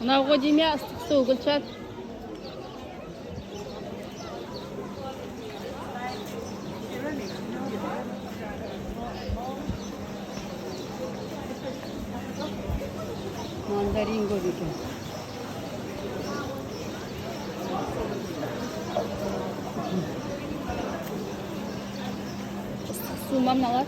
Mına koyayım ya ıslık su Gülçat. Mandarin gözüküyor. Su mamalar.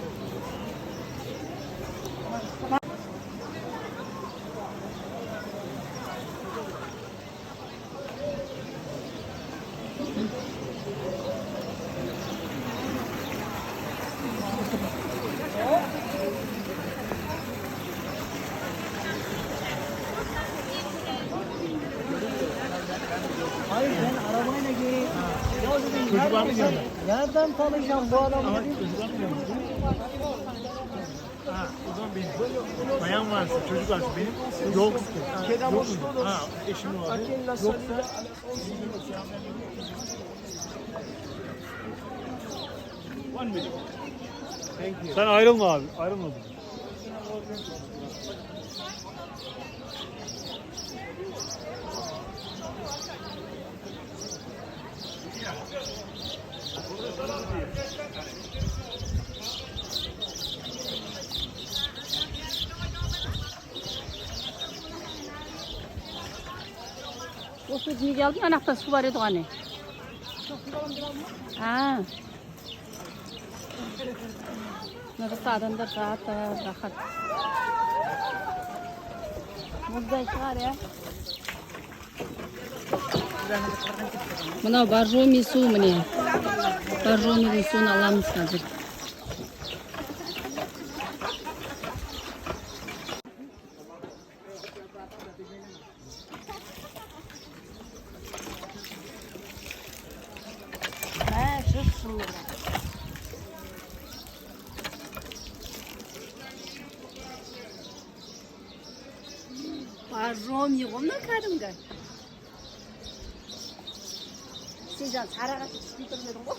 Hayır ben arabayla geleyim. Ya dedim nereden tanıyacağım bu adamı dedim. Ha, o zaman benim. Bayan varsa, çocuk varsa benim. Yok. Quedamos Yok. todos Ha, eşim var. aquí en la salida. Sen ayrılma abi. Ayrılma. O su niye geldin? Anahtar su var idi hani. Ha. Neresi adamlar rahat rahat. Burada çıkar ya. Buna barjomi su mu ne? Barjomi suyunu alamız hazır. Barjomi 겁나 가는 거. 진짜 살아가서 죽이던 거.